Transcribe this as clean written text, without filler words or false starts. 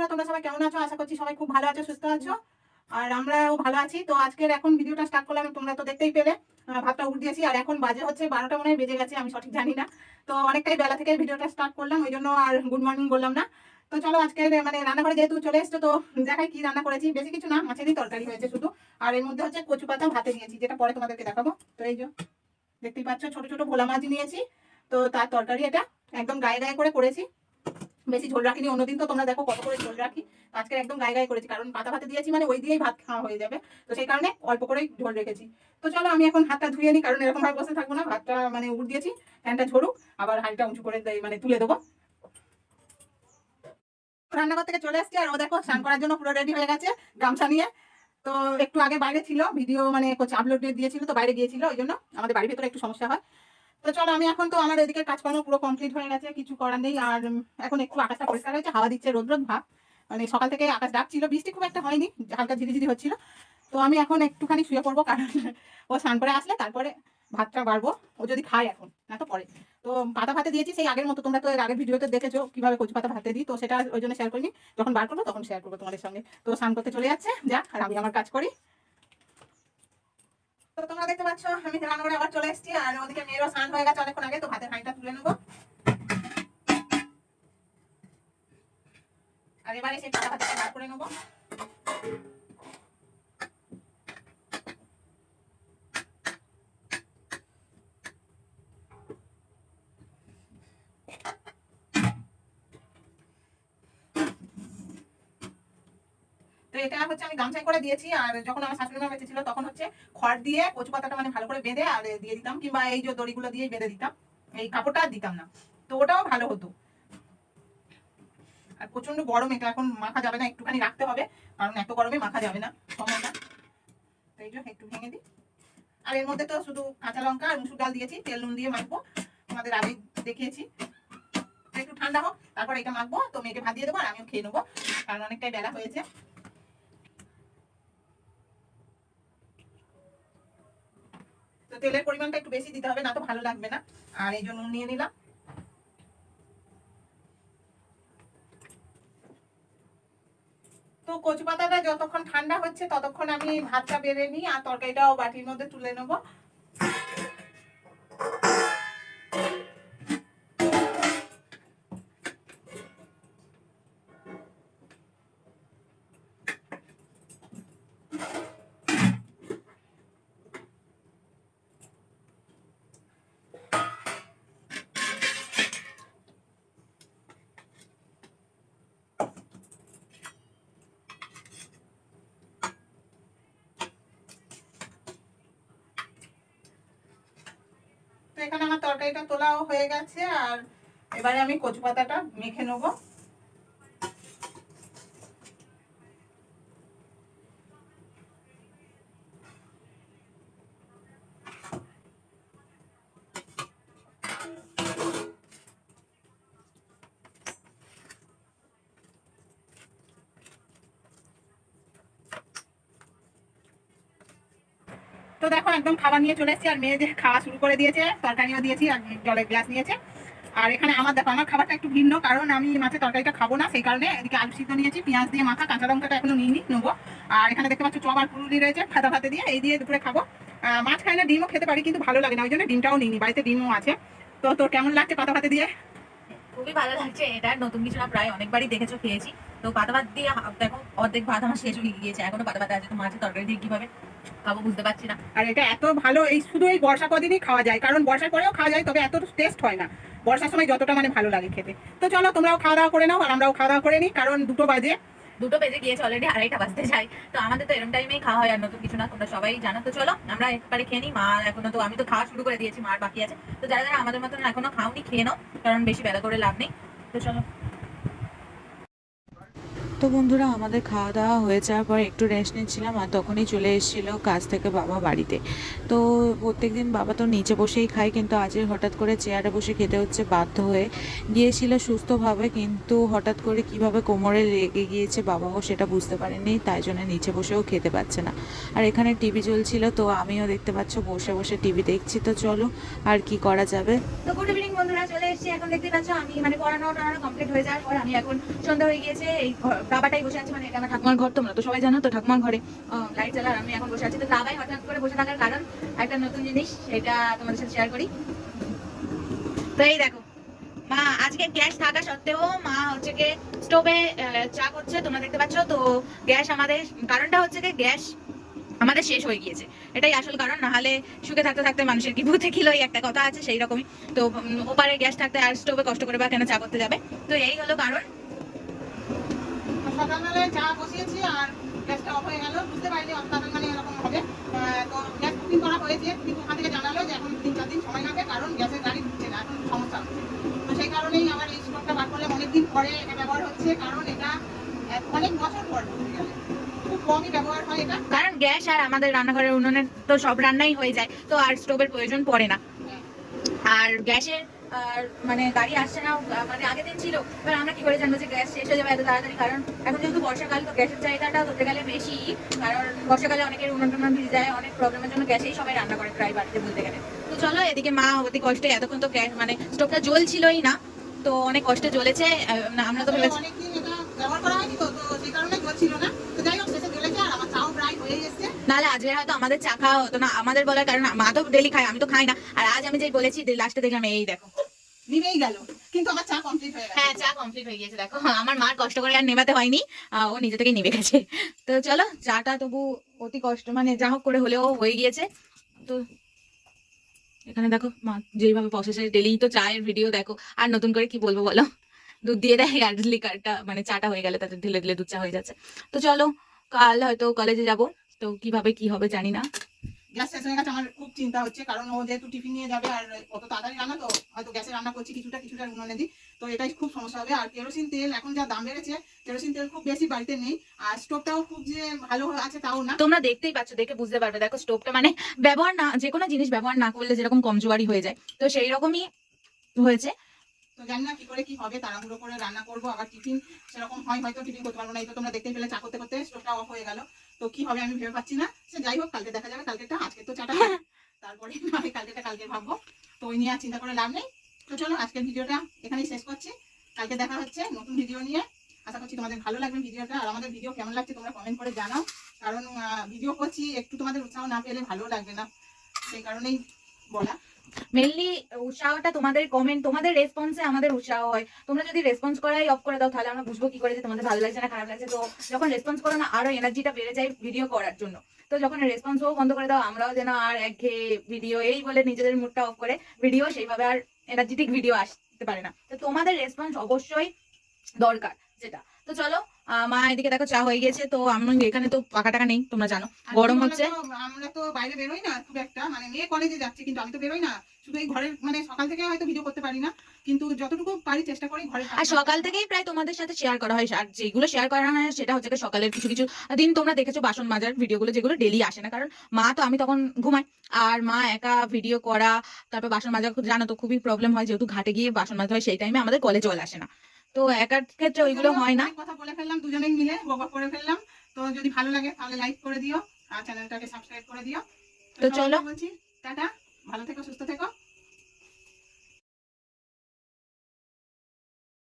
বন্ধুরা, তোমরা সবাই কেমন আছো? আশা করছি সবাই খুব ভালো আছো, সুস্থ আছো। আর আমরাও ভালো আছি। তো আজকের এখন ভিডিওটা স্টার্ট করলাম, তোমরা তো দেখতেই পেলে। ভাতটা উঠ দিয়েছি আর এখন বাজে হচ্ছে 12টা, মনে হয় বেজে গেছে, আমি সঠিক জানি না। তো অনেকটাই বেলা থেকে ভিডিওটা স্টার্ট করলাম, ওই জন্য আর গুড মর্নিং বললাম না। তো চলো আজকে মানে রান্নাঘরে যেহেতু চলে এসছো, তো দেখাই কি রান্না করেছি। বেশি কিছু না, মাছেরই তরকারি হয়েছে শুধু। আর এর মধ্যে হচ্ছে কচু পাতা ভাতে নিয়েছি, যেটা পরে তোমাদেরকে দেখাবো। তো এই যে দেখতেই পাচ্ছ, ছোট ছোট ভোলা মাছ নিয়েছি। তো তার তরকারি এটা একদম গায়ে গায়ে করে করেছি, বেশি ঝোল রাখিনি। অন্যদিন তো তোমরা দেখো কত করে ঝোল রাখি, আজকে একদম গায়ে গায়ে করেছি, কারণ পাতা ভাতে দিয়েছি মানে ওই দিয়েই ভাত খাওয়া হয়ে যাবে। তো সেই কারণে অল্প করেই ঝোল রেখেছি। তো চলো আমি এখন হাতটা ধুয়ে নিই, কারণ এরকম ভাবে বসে থাকবো না। ভাতটা মানে উঠ দিয়েছি, ফ্যানটা ঝরুক, আবার হাঁড়িটা উঁচু করে মানে তুলে দেবো। রান্নাঘর থেকে চলে আসছি আর ও দেখো স্নান করার জন্য পুরো রেডি হয়ে গেছে গামছা নিয়ে। তো একটু আগে বাইরে ছিল, ভিডিও মানে আপলোড দিয়েছিল, তো বাইরে গিয়েছিল, ওই জন্য আমাদের বাড়ির ভেতরে একটু সমস্যা হয়। তো চলো আমি এখন, তো আমার এদিকে কাজকর্ম পুরো কমপ্লিট হয়ে গেছে, কিছু করার নেই। আর এখন একটু আকাশটা পরিষ্কার হয়েছে, হাওয়া দিচ্ছে, রোদ রোদ ভাব। মানে সকাল থেকে আকাশ ডাকছিল, বৃষ্টি খুব একটা হয়নি, হালকা ঝিরিঝিরি হচ্ছিল। তো আমি এখন একটুখানি শুয়ে পড়বো, কারণ ও স্নান করে আসলে তারপরে ভাতটা বাড়বো, ও যদি খায় এখন, না তো পরে। তো পাতা ভাতে দিয়েছি সেই আগের মতো, তোমরা তো এর আগের ভিডিওতে দেখেছো কিভাবে কচু পাতা ভাতে দিই, তো সেটা ওই জন্য শেয়ার করিনি। যখন বার করবো তখন শেয়ার করবো তোমাদের সঙ্গে। তো স্নান করতে চলে যাচ্ছে, যাক, আর আমি আমার কাজ করি। তো তোমরা দেখতে পাচ্ছ আমি রান্নাঘরে আবার চলে এসেছি, আর ওদিকে মেয়েরও স্নান হয়ে গেছে অনেকক্ষণ আগে। তো ভাতের হাঁড়িটা তুলে নেবো, আর এবারে সেই পাতা ভাতটা বার করে নেবো। তো এটা হচ্ছে আমি গামছাই করে দিয়েছি, আর যখন আমার শাশুড়ি মা বেঁচে ছিল তখন হচ্ছে খড় দিয়ে কচু পাতাটা মানে ভালো করে বেঁধে আর দিয়ে দিতাম, কিংবা এই যে দড়িগুলো দিয়ে বেঁধে দিতাম, এই কাপড়টা আর দিতাম না। তো ওটাও ভালো হতো। আর প্রচন্ড গরম, এটা এখন মাখা যাবে না, একটুখানি রাখতে হবে, কারণ এত গরমে মাখা যাবে না, সম্ভব না। তো এই যে একটু ভেঙে দিই। আর এর মধ্যে তো শুধু কাঁচা লঙ্কা আর মুসুর ডাল দিয়েছি, তেল নুন দিয়ে মাখবো, তোমাদের আগে দেখিয়েছি। একটু ঠান্ডা হোক, তারপর এটা মাখবো। তো মেয়েকে ভাত দিয়ে দেবো আর আমিও খেয়ে নেবো, কারণ অনেকটাই বেলা হয়েছে। তো তেলের পরিমাণটা একটু বেশি দিতে হবে, না তো ভালো লাগবে না। আর এই জন্য নিয়ে নিলাম। তো কচু পাতাটা যতক্ষণ ঠান্ডা হচ্ছে ততক্ষণ আমি ভাতটা বেড়ে নিই, আর তরকারিটাও বাটির মধ্যে তুলে নেবো। তো এখানে আমার তরকারিটা তোলাও হয়ে গেছে, আর এবারে আমি কচু পাতাটা মেখে নেবো। তো দেখো একদম খাবার নিয়ে চলে এসেছি, আর মেয়ে যে খাওয়া শুরু করে দিয়েছে, তরকারিও দিয়েছি আর জলের গ্লাস নিয়েছে। আর এখানে আমার দেখো, আমার খাবারটা একটু ভিন্ন, কারণ আমি মাছের তরকারিটা খাবো না, সেই কারণে এদিকে আলু সিদ্ধ নিয়েছি, পেঁয়াজ দিয়ে মাখা, কাঁচা লঙ্কাটা এখনো নিয়ে নেবো। আর এখানে দেখতে পাচ্ছ চপ আর পুরুলি রয়েছে, ভাতা ভাতে দিয়ে, এই দিয়ে দুপুরে খাবো। মাছ খাই না, ডিমও খেতে পারি, কিন্তু ভালো লাগে না, ওই জন্য ডিমটাও নিইনি, বাড়িতে ডিমও আছে। তো তোর কেমন লাগছে পাতা ভাতে দিয়ে? খুবই ভালো লাগছে, এটা নতুন কিছু না, প্রায় অনেকবারই দেখেছো, খেয়েছি। তো পাতা ভাত দিয়ে দেখো অর্ধেক ভাত আমার শেষ হয়ে গিয়েছে, এখনো পাতা ভাত আছে, তো মাছের তরকারি দিয়ে কিভাবে খাবো বুঝতে পারছি না। আর এটা এত ভালো, এই শুধু এই বর্ষা কদিনই খাওয়া যায়, কারণ বর্ষার পরেও খাওয়া যায়, তবে এত টেস্ট হয় না বর্ষার সময় যতটা মানে ভালো লাগে খেতে। তো চলো তোমরাও খাওয়া দাওয়া করে নাও, আর আমরাও খাওয়া দাওয়া করে নিই, কারণ 2টো বাজে। 2টো বেজে গিয়েছে অলরেডি, 2:30 বাজতে যাই। তো আমাদের তো এরকম টাইমেই খাওয়া হয়, আর নতুন কিছু না, তোমরা সবাই জানো। তো চলো আমরা একবারে খেয়ে নিই। মা এখনো, তো আমি তো খাওয়া শুরু করে দিয়েছি, মার বাকি আছে। তো যারা যারা আমাদের মতন এখনো খাওনি, খেয়ে নাও, কারণ বেশি বেলা করে লাভ নেই। তো চলো। তো বন্ধুরা, আমাদের খাওয়া দাওয়া হয়ে যাওয়ার পর একটু রেস্ট নিচ্ছিলাম, আর তখনই চলে এসেছিলো কাজ থেকে বাবা বাড়িতে। তো প্রত্যেকদিন বাবা তো নিচে বসেই খায়, কিন্তু আজকে হঠাৎ করে চেয়ারে বসে খেতে হচ্ছে বাধ্য হয়ে। গিয়েছিল সুস্থভাবে, কিন্তু হঠাৎ করে কিভাবে কোমরে লেগে গিয়েছে বাবাও সেটা বুঝতে পারেনি, তাই জন্য নিচে বসেও খেতে পাচ্ছে না। আর এখানে টিভি চলছিল, তো আমিও দেখতে পাচ্ছ বসে বসে টিভি দেখছি। তো চলো, আর কি করা যাবে। তো গুড ইভিনিং বন্ধুরা, চলে এসেছি। এখন দেখতে পাচ্ছ আমি মানে পড়ানো টড়ানো কমপ্লিট হয়ে যাওয়ার পর আমি এখন সন্ধ্যা হয়ে গিয়েছে, এই দাবাটাই বসে আছে, মানে এটা আমার ঠাকুমার ঘর, তোমরা তো সবাই জানো। তো ঠাকুমার ঘরে লাইট জ্বালা আর আমি এখন বসে আছি। তো দাবাই হঠাৎ করে বসে থাকার কারণ একটা নতুন জিনিস, সেটা তোমাদের সাথে শেয়ার করি। তো এই দেখো, মা আজকে গ্যাস থাকা সত্ত্বেও মা হচ্ছে গিয়ে স্টোভে চা করছে, তোমরা দেখতে পাচ্ছ। তো গ্যাস আমাদের, কারণটা হচ্ছে যে গ্যাস আমাদের শেষ হয়ে গিয়েছে, এটাই আসল কারণ। না হলে সুখে থাকতে থাকতে মানুষের কি ভূতে কিলোই একটা কথা আছে, সেই রকমই। তো ওপারে গ্যাস থাকতে আর স্টোভে কষ্ট করে বা কেন চা করতে যাবে, তো এই হলো কারণ। সকালবেলায় চা বসিয়েছি আর গ্যাসটা অফ হয়ে গেল, বুঝতে পারিনি অর্থাৎ মানে এরকম হবে। তো গ্যাস বুকিং করা হয়েছে, কিন্তু ওখান থেকে জানালো যে এখন 3-4 দিন সময় লাগবে, কারণ গ্যাসের গাড়ি ঢুকছে না, এখন সমস্যা হচ্ছে। তো সেই কারণেই আমার এই স্টোভটা বার করলাম, অনেকদিন পরে এটা ব্যবহার হচ্ছে, কারণ এটা অনেক বছর পর বলতে গেলে খুব কমই ব্যবহার হয় এটা। কারণ গ্যাস আর আমাদের রান্নাঘরের উনুনের তো সব রান্নাই হয়ে যায়, তো আর স্টোভের প্রয়োজন পড়ে না। আর গ্যাসের আর মানে গাড়ি আসছে না, মানে আগের দিন ছিল। এবার আমরা কি করে জানবো যে গ্যাস শেষ হয়ে যাবে এত তাড়াতাড়ি? কারণ এখন যেহেতু বর্ষাকাল, তো গ্যাসের চাহিদাটা ধরতে গেলে বেশি। কারণ বর্ষাকালে অনেকের উনুন টুনুন ভিজে যায়, অনেক প্রবলেমের জন্য গ্যাসেই সবাই রান্না করে প্রায় বাড়িতে বলতে গেলে। তো চলো, এদিকে মা অতি কষ্টে, এতক্ষণ তো গ্যাস মানে স্টোভটা জ্বলছিলই না, তো অনেক কষ্টে জ্বলেছে। আমরা তো ভেবেছি অনেকদিন এটা ব্যবহার করা হয়নি, তো সেই কারণে জ্বলছিল না। তো যাই হোক, শেষে জ্বলেছে আর আমার চাও প্রায় হয়ে এসেছে। নাহলে আজকে হয়তো আমাদের চা খাওয়া হতো না, আমাদের বলার কারণ মা তো ডেলি খায়, আমি তো খাই না। আর আজ আমি যেই বলেছি, লাস্টে দেখলাম এই দেখো নিভেই গেল, কিন্তু আমার চা কমপ্লিট হয়ে গেছে। হ্যাঁ, চা কমপ্লিট হয়ে গিয়েছে। দেখো, আমার মার কষ্ট করে আর নেভাতে হয়নি, ও নিজে থেকেই নিভে গেছে। তো চলো, চাটা তবু অতি কষ্ট মানে যা হোক করে হলেও হয়ে গিয়েছে। তো এখানে দেখো মা যেভাবে প্রসেসে ডেলি তো চায়ের ভিডিও দেখো, আর নতুন করে কি বলবো বলো, দুধ দিয়ে দেয় আর লিকারটা মানে চাটা হয়ে গেলে তাদের ঢেলে দিলে দুধ চা হয়ে যাচ্ছে। তো চলো, কাল হয়তো কলেজে যাব, তো কিভাবে কি হবে জানি না। গ্যাস শেষ হয়ে গেছে, আমার খুব চিন্তা হচ্ছে, কারণ ও যেহেতু টিফিন নিয়ে যাবে আর অত তাড়াতাড়ি রান্না, তো হয়তো গ্যাসে রান্না করছি কিছুটা উনুনে দিই, তো এটাই খুব সমস্যা হবে। আর কেরোসিন তেল এখন যা দাম বেড়েছে, কেরোসিন তেল খুব বেশি বাড়িতে নেই, আর স্টোভটাও খুব যে ভালো আছে তাও না। তোমরা দেখতেই পাচ্ছ, দেখে বুঝতে পারবে। দেখো স্টোভটা মানে ব্যবহার না, যে কোনো জিনিস ব্যবহার না করলে যেরকম কমজোরি হয়ে যায়, তো সেই রকমই হয়েছে। তো জানি না কি করে কি হবে, তাড়াহুড়ো করে রান্না করবো, আবার টিফিন সেরকম হয় হয়তো টিফিন করতে পারবো না। এই তো তোমরা দেখতেই পেলে চা করতে করতে স্টোভটা অফ হয়ে গেল, তো কি হবে আমি ভেবে পাচ্ছি না। সে যাই হোক, কালকে দেখা যাবে, কালকেটা আজকে তো চাটা খাই, তারপরে আমি কালকেটা কালকে ভাববো, তো ওই নিয়ে আর চিন্তা করে লাভ নেই। তো চলো, আজকের ভিডিওটা এখানেই শেষ করছি, কালকে দেখা হচ্ছে নতুন ভিডিও নিয়ে। আশা করছি তোমাদের ভালো লাগবে ভিডিওটা, আর আমাদের ভিডিও কেমন লাগছে তোমরা কমেন্ট করে জানাও, কারণ ভিডিও করছি একটু তোমাদের উৎসাহ না পেলে ভালো লাগবে না, সেই কারণেই বলা। মেনলি উৎসাহটা তোমাদের কমেন্ট, তোমাদের রেসপন্সে আমাদের উৎসাহ হয়। তোমরা যদি রেসপন্স করাই অফ করে দাও, তাহলে আমরা বুঝবো কি করে যে তোমাদের ভালো লাগছে না খারাপ লাগছে। তো যখন রেসপন্স করো না, আরো এনার্জিটা বেড়ে যায় ভিডিও করার জন্য। তো যখন রেসপন্সও বন্ধ করে দাও, আমরাও যেন আর একঘেয়ে ভিডিও এই বলে নিজেদের মুডটা অফ করে ভিডিও সেইভাবে আর এনার্জেটিক ভিডিও আসতে পারে না। তো তোমাদের রেসপন্স অবশ্যই দরকার যেটা। তো চলো, মা এদিকে দেখো চা হয়ে গেছে। তো আমি এখানে তো পাকা টাকা নেই, তোমরা জানো গরম হচ্ছে। আমরা তো বাইরে বেরোই না খুব একটা, মানে মেয়ে কলেজে যাচ্ছে, কিন্তু আমি তো বেরোই না, শুধু এই ঘরের মানে সকাল থেকে হয়তো ভিডিও করতে পারি না, কিন্তু যতটুকু পারি চেষ্টা করি ঘরে। আর সকাল থেকেই প্রায় তোমাদের সাথে শেয়ার করা হয়, আর যেগুলো শেয়ার করা হয় সেটা হচ্ছে গিয়ে সকালের কিছু কিছু দিন তোমরা দেখেছো বাসন মাজার ভিডিওগুলো, যেগুলো ডেলি আসে না, কারণ মা তো, আমি তখন ঘুমাই, আর মা একা ভিডিও করা, তারপর বাসন মাজা জানো তো খুবই প্রবলেম হয়, যেহেতু ঘাটে গিয়ে বাসন মাজতে হয়, সেই টাইমে আমাদের কলেজ জল আসে না, তো একার ক্ষেত্রে ওইগুলো হয় না। কথা বলে ফেললাম, দুজনেই মিলে বকবক করে ফেললাম। তো যদি ভালো লাগে তাহলে লাইক করে দিও আর চ্যানেলটাকে সাবস্ক্রাইব করে দিও। তো চলো বলছি টাটা, ভালো থেকো, সুস্থ থেকো।